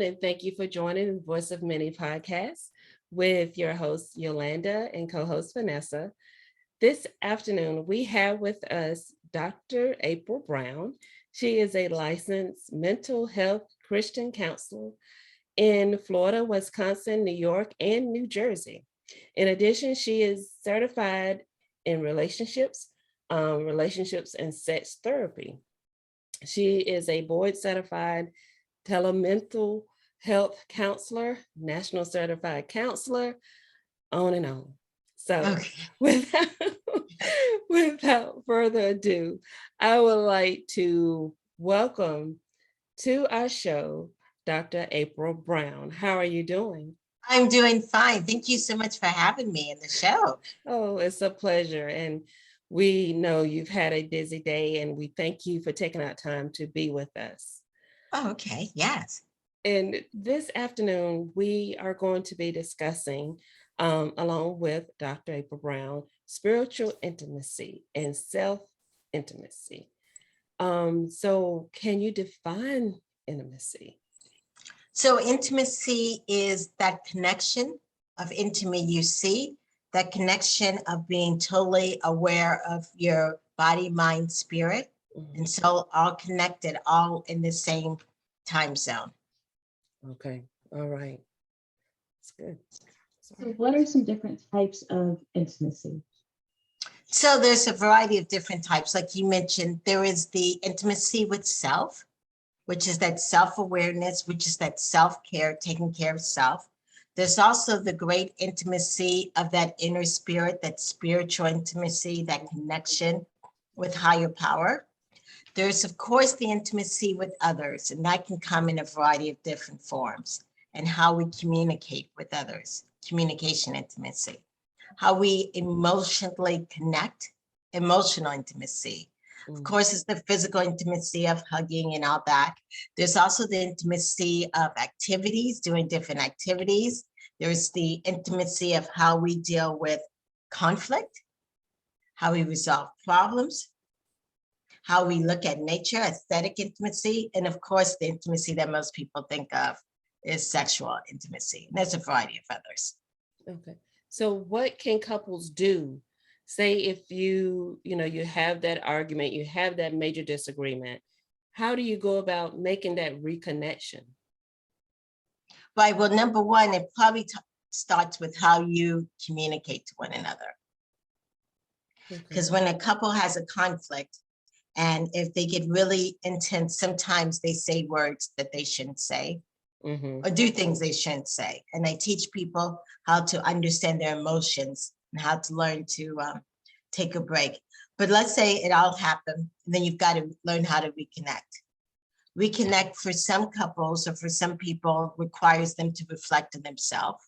And thank you for joining the Voice of Many podcast with your host, Yolanda, and co host, Vanessa. This afternoon, we have with us Dr. April Brown. She is a licensed mental health Christian counselor in Florida, Wisconsin, New York, and New Jersey. In addition, she is certified in relationships and sex therapy. She is a board certified telemental health counselor, national certified counselor, on and on. So Okay. without, without further ado, I would like to welcome to our show Dr. April Brown. How are you doing? I'm doing fine. Thank you so much for having me in the show. Oh, it's a pleasure. And we know you've had a busy day, and we thank you for taking out time to be with us. Oh, okay. Yes. And this afternoon, we are going to be discussing, along with Dr. April Brown, spiritual intimacy and self intimacy. So, can you define intimacy? So intimacy is that connection of intimate you see, that connection of being totally aware of your body, mind, spirit, and soul, all connected, all in the same time zone. Okay. All right. That's good. So what are some different types of intimacy? So there's a variety of different types. Like you mentioned, there is the intimacy with self, which is that self-awareness, which is that self-care, taking care of self. There's also the great intimacy of that inner spirit, that spiritual intimacy, that connection with higher power. There's, of course, the intimacy with others, and that can come in a variety of different forms, and how we communicate with others, communication intimacy, how we emotionally connect, emotional intimacy. Of course, it's the physical intimacy of hugging and all that. There's also the intimacy of activities, doing different activities. There's the intimacy of how we deal with conflict, how we resolve problems, how we look at nature, aesthetic intimacy, and of course, the intimacy that most people think of is sexual intimacy. And there's a variety of others. Okay. So what can couples do? Say if you have that argument, you have that major disagreement, how do you go about making that reconnection? Right. Well, number one, it probably starts with how you communicate to one another. Because when a couple has a conflict, and if they get really intense, sometimes they say words that they shouldn't say, or do things they shouldn't say. And I teach people how to understand their emotions and how to learn to take a break. But let's say it all happened, and then you've got to learn how to reconnect. Reconnect for some couples or for some people requires them to reflect on themselves.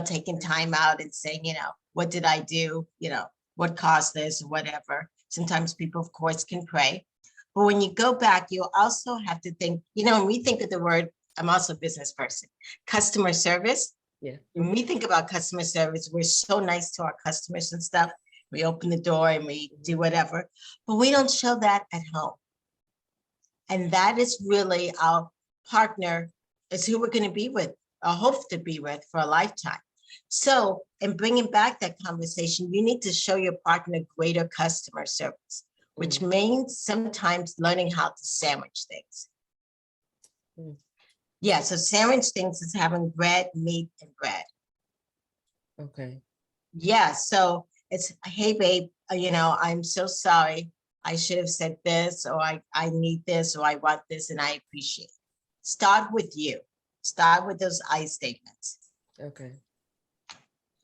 Taking time out and saying, what did I do? What caused this or whatever. Sometimes people, of course, can pray. But when you go back, you also have to think, when we think of the word, I'm also a business person, customer service. Yeah. When we think about customer service, we're so nice to our customers and stuff. We open the door and we do whatever, but we don't show that at home. And that is really our partner, is who we're going to be with, or hope to be with for a lifetime. So in bringing back that conversation, you need to show your partner greater customer service, which means sometimes learning how to sandwich things. Yeah, so sandwich things is having bread, meat, and bread. Okay. Yeah, so it's, hey, babe, I'm so sorry. I should have said this, or I need this, or I want this, and I appreciate it. Start with you. Start with those I statements. Okay.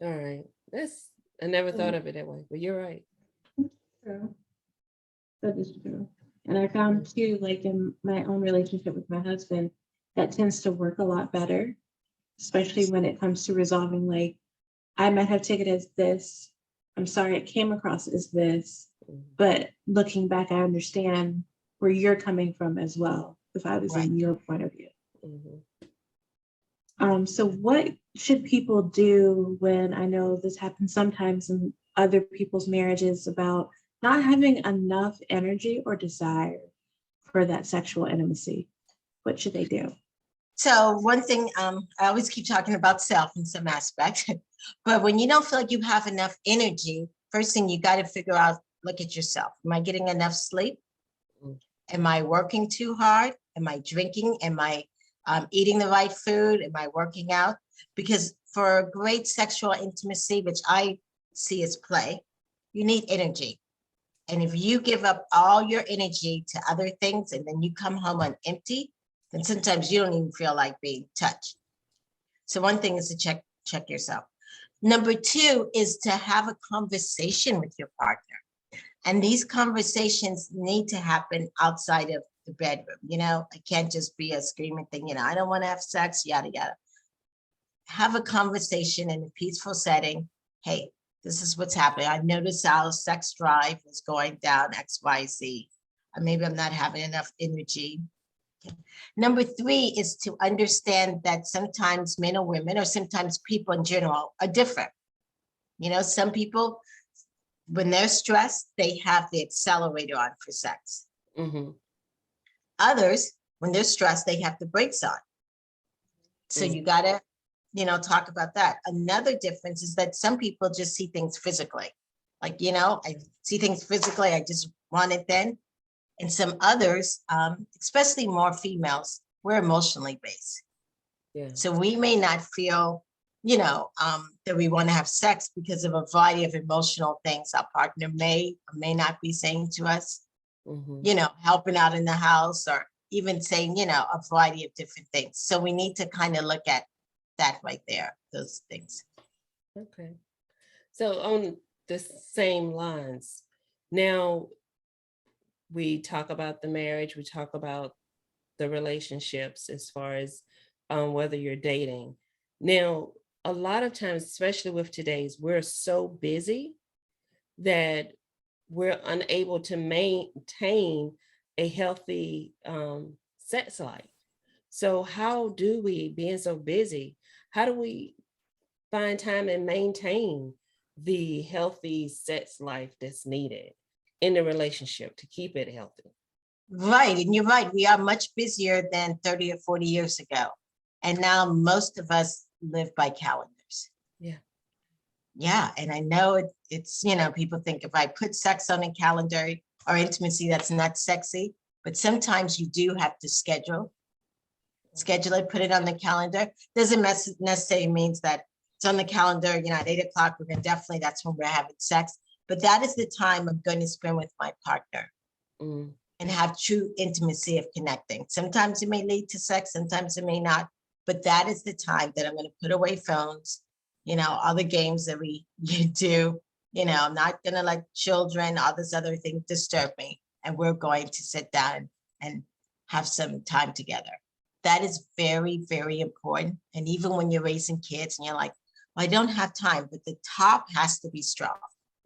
All right. I never thought of it that way, but you're right. True. That is true. And I found too, like in my own relationship with my husband, that tends to work a lot better, especially when it comes to resolving, like, I might have taken it as this. I'm sorry, it came across as this, but looking back, I understand where you're coming from as well, if I was in your point of view. So what should people do when, I know this happens sometimes in other people's marriages, about not having enough energy or desire for that sexual intimacy? What should they do? So one thing, I always keep talking about self in some aspect, but when you don't feel like you have enough energy, first thing you got to figure out, look at yourself. Am I getting enough sleep? Mm. Am I working too hard? Am I drinking? Am I eating the right food? Am I working out? Because for great sexual intimacy, which I see as play, you need energy. And if you give up all your energy to other things and then you come home on empty, then sometimes you don't even feel like being touched. So one thing is to check yourself. Number two is to have a conversation with your partner. And these conversations need to happen outside of the bedroom. You know, it can't just be a screaming thing, you know, I don't want to have sex, yada, yada. Have a conversation in a peaceful setting. Hey, this is what's happening. I noticed our sex drive is going down X, Y, Z. Maybe I'm not having enough energy. Number three is to understand that sometimes men or women, or sometimes people in general, are different. You know, some people, when they're stressed, they have the accelerator on for sex. Mm-hmm. Others, when they're stressed, they have the brakes on. So you gotta, you know, talk about that. Another difference is that some people just see things physically. Like, you know, I see things physically, I just want it then. And some others, especially more females, we're emotionally based. Yeah. So we may not feel, you know, that we want to have sex because of a variety of emotional things our partner may or may not be saying to us, Mm-hmm. you know, helping out in the house, or even saying, you know, a variety of different things. So we need to kind of look at that right there, those things. Okay. So on the same lines, now we talk about the marriage, we talk about the relationships as far as whether you're dating. Now, a lot of times, especially with today's, we're so busy that we're unable to maintain a healthy sex life. So how do we, being so busy, how do we find time and maintain the healthy sex life that's needed in the relationship to keep it healthy? Right. And you're right. We are much busier than 30 or 40 years ago. And now most of us live by calendars. Yeah. Yeah. And I know it's, you know, people think if I put sex on a calendar or intimacy, that's not sexy. But sometimes you do have to schedule it, put it on the calendar. Doesn't necessarily means that it's on the calendar, you know, at 8 o'clock, we're going to definitely, that's when we're having sex. But that is the time I'm going to spend with my partner. Mm. And have true intimacy of connecting. Sometimes it may lead to sex, sometimes it may not, but that is the time that I'm going to put away phones, you know, all the games that we do, you know, I'm not going to let children, all this other thing disturb me. And we're going to sit down and have some time together. That is very, very important. And even when you're raising kids and you're like, well, I don't have time, but the top has to be strong.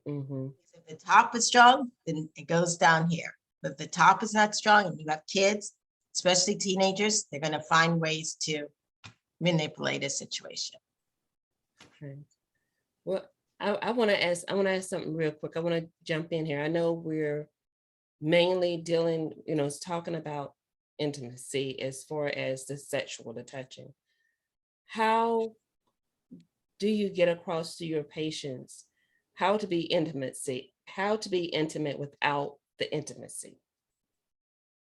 Mm-hmm. If the top is strong, then it goes down here. But if the top is not strong and you have kids, especially teenagers, they're going to find ways to manipulate a situation. Okay. Well, I want to ask something real quick. I want to jump in here. I know we're mainly dealing, you know, talking about intimacy as far as the sexual, the touching. How do you get across to your patients how to be intimate without the intimacy?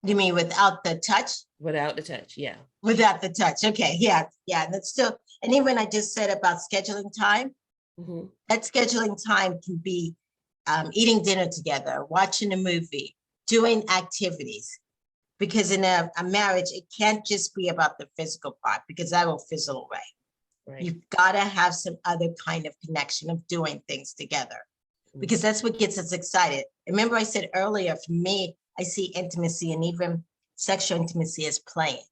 You mean without the touch? Without the touch, yeah. Without the touch. Okay. Yeah. Yeah. That's still, and even I just said about scheduling time, Mm-hmm. that scheduling time can be eating dinner together, watching a movie, doing activities. Because in a marriage, it can't just be about the physical part, because that will fizzle away. Right. You've got to have some other kind of connection of doing things together, because that's what gets us excited. Remember I said earlier, for me, I see intimacy and even sexual intimacy as playing.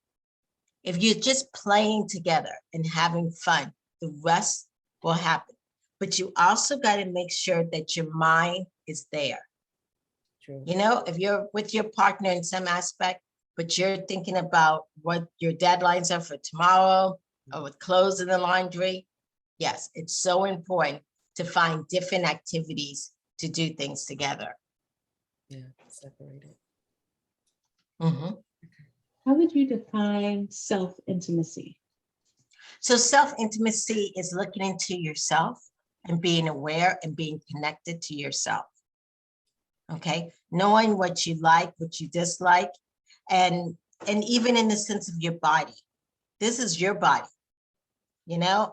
If you're just playing together and having fun, the rest will happen. But you also got to make sure that your mind is there. True. You know, if you're with your partner in some aspect, but you're thinking about what your deadlines are for tomorrow, or with clothes in the laundry, yes, it's so important to find different activities to do things together. Yeah, separated. Mm-hmm. How would you define self-intimacy? So self-intimacy is looking into yourself and being aware and being connected to yourself. Okay, knowing what you like, what you dislike, and even in the sense of your body. This is your body. You know,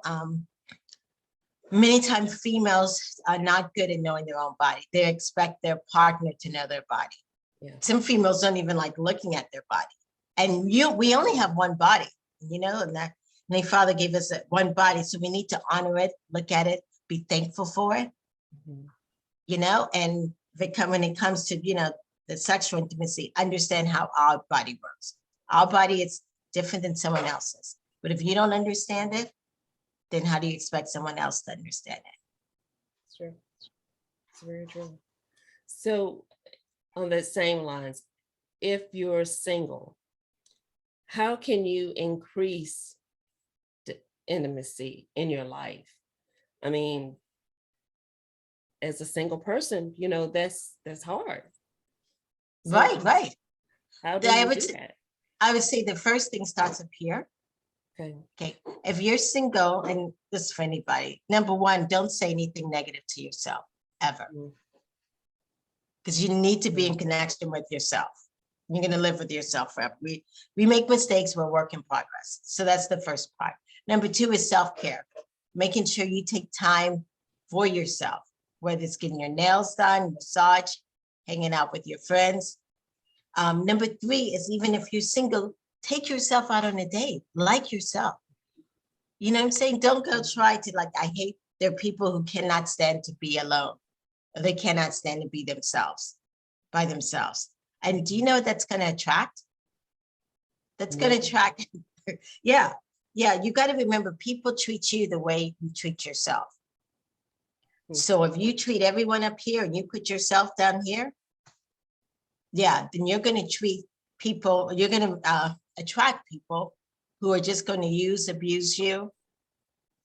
many times females are not good at knowing their own body. They expect their partner to know their body. Yeah. Some females don't even like looking at their body. And we only have one body, you know, and that my father gave us one body. So we need to honor it, look at it, be thankful for it, you know, and when it comes to, you know, the sexual intimacy, understand how our body works. Our body is different than someone else's. But if you don't understand it, then how do you expect someone else to understand it? It's true. It's very true. So on the same lines, if you're single, how can you increase the intimacy in your life? I mean, as a single person, you know, that's hard. So Right. how do I you would do say- that? I would say the first thing starts up here. Okay. Okay, if you're single, and this is for anybody, number one, don't say anything negative to yourself ever. Mm. Because you need to be in connection with yourself. You're going to live with yourself forever. We make mistakes, we're a work in progress. So that's the first part. Number two is self-care, making sure you take time for yourself, whether it's getting your nails done, massage, hanging out with your friends. Number three is, even if you're single, take yourself out on a date, like yourself. You know what I'm saying? Don't go try to, like, I hate, there are people who cannot stand to be alone. Or they cannot stand to be themselves, by themselves. And do you know what that's going to attract? That's going to attract, yeah. You got to remember, people treat you the way you treat yourself. So if you treat everyone up here and you put yourself down here, yeah, then you're going to treat people, you're going to attract people who are just going to use, abuse you.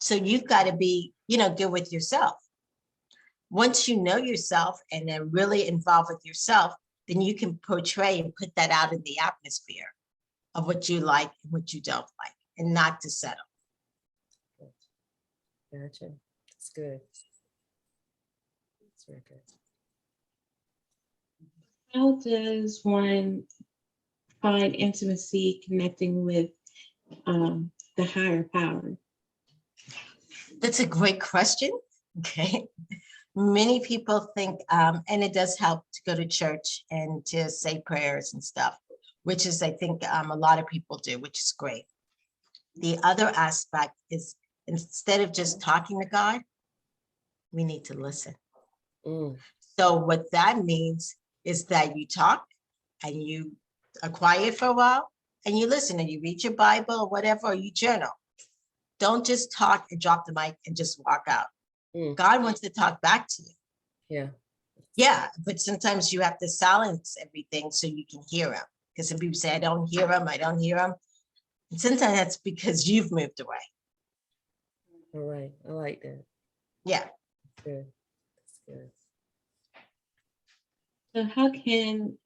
So you've got to be, you know, good with yourself. Once you know yourself and are really involved with yourself, then you can portray and put that out in the atmosphere of what you like and what you don't like, and not to settle. Gotcha. That's good. That's very good. How does one find intimacy connecting with the higher power? That's a great question. Okay. Many people think, and it does help to go to church and to say prayers and stuff, which is, I think, a lot of people do, which is great. The other aspect is, instead of just talking to God, we need to listen. So what that means is that you talk and you are quiet for a while and you listen and you read your Bible or whatever, or you journal. Don't just talk and drop the mic and just walk out. God wants to talk back to you. Yeah, but sometimes you have to silence everything so you can hear him. Because some people say, I don't hear him. And sometimes that's because you've moved away. All right. I like that. Yeah. That's good. That's good. So how can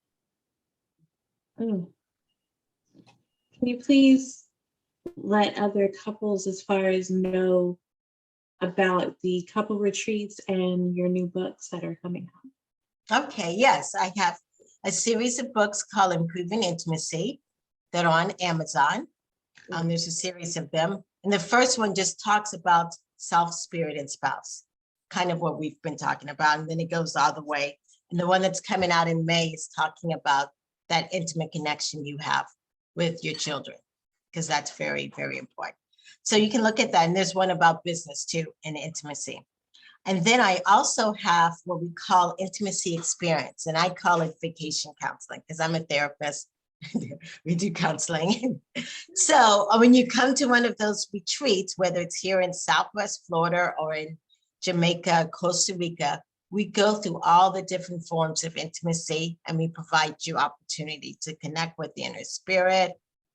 you please let other couples, as far as, know about the couple retreats and your new books that are coming out? Okay, yes, I have a series of books called Improving Intimacy that are on Amazon. There's a series of them. And the first one just talks about self, spirit, and spouse, kind of what we've been talking about. And then it goes all the way. And the one that's coming out in May is talking about that intimate connection you have with your children, because that's very, very important. So you can look at that. And there's one about business too, and intimacy. And then I also have what we call intimacy experience, and I call it vacation counseling because I'm a therapist. We do counseling. So when you come to one of those retreats, whether it's here in Southwest Florida or in Jamaica, Costa Rica, we go through all the different forms of intimacy, and we provide you opportunity to connect with the inner spirit,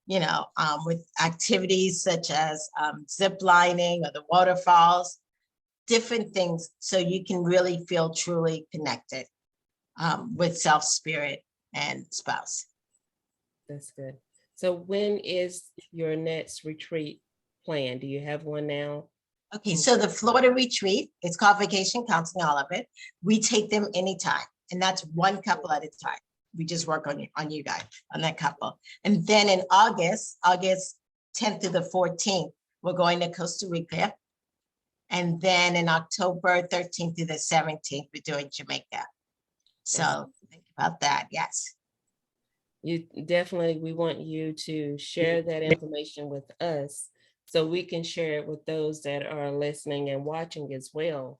you know, with activities such as zip lining or the waterfalls, different things, so you can really feel truly connected with self, spirit, and spouse. That's good. So when is your next retreat planned? Do you have one now? Okay, so the Florida retreat, it's called Vacation Counseling, all of it. We take them anytime, and that's one couple at a time. We just work on you guys, on that couple. And then in August 10th to the 14th, we're going to Costa Rica. And then in October 13th to the 17th, we're doing Jamaica. So think about that, yes. We want you to share that information with us so we can share it with those that are listening and watching as well.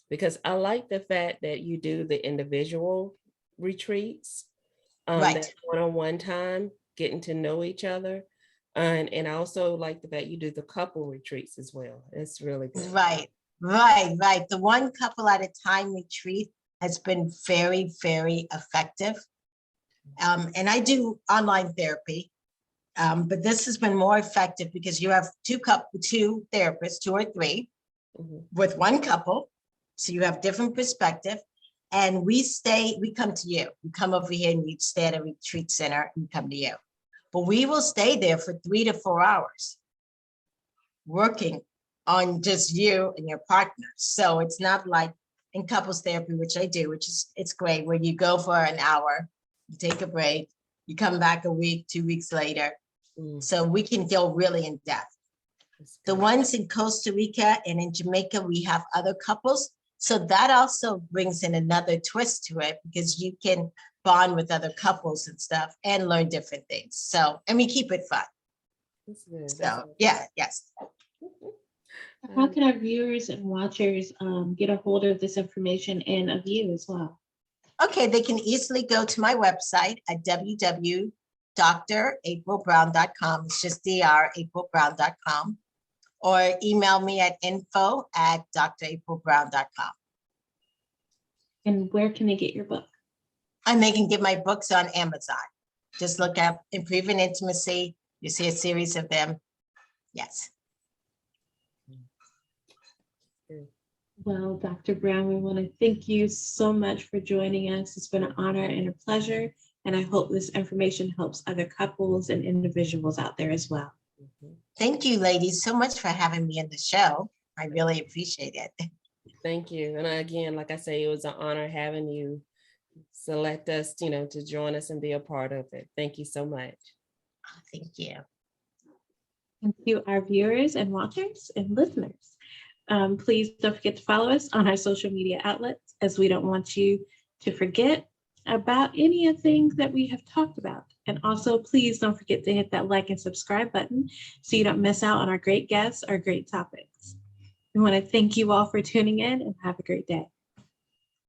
Because I like the fact that you do the individual retreats, Right. that one-on-one time, getting to know each other. And I also like the fact you do the couple retreats as well. It's really good. Right. The one couple at a time retreat has been very, very effective. And I do online therapy, but this has been more effective because you have two therapists, 2 or 3, with one couple. So you have different perspective. And we come to you. We come over here and we stay at a retreat center and come to you. But we will stay there for 3 to 4 hours working on just you and your partner. So it's not like in couples therapy, which I do, it's great, where you go for an hour, you take a break, you come back a week, 2 weeks later. So we can go really in depth. The ones in Costa Rica and in Jamaica, we have other couples. So that also brings in another twist to it because you can bond with other couples and stuff and learn different things. So, and we keep it fun. So, yeah, yes. How can our viewers and watchers get a hold of this information and of you as well? Okay, they can easily go to my website at www.draprilbrown.com. It's just draprilbrown.com. Or email me at info@draprilbrown.com. And where can they get your book? And they can get my books on Amazon. Just look up Improving Intimacy. You see a series of them. Yes. Well, Dr. Brown, we want to thank you so much for joining us. It's been an honor and a pleasure. And I hope this information helps other couples and individuals out there as well. Thank you, ladies, so much for having me in the show. I really appreciate it. Thank you. And again, like I say, it was an honor having you select us, to join us and be a part of it. Thank you so much. Thank you. And to our viewers and watchers and listeners, please don't forget to follow us on our social media outlets, as we don't want you to forget about any of the things that we have talked about. And also, please don't forget to hit that like and subscribe button so you don't miss out on our great guests or great topics. We want to thank you all for tuning in and have a great day.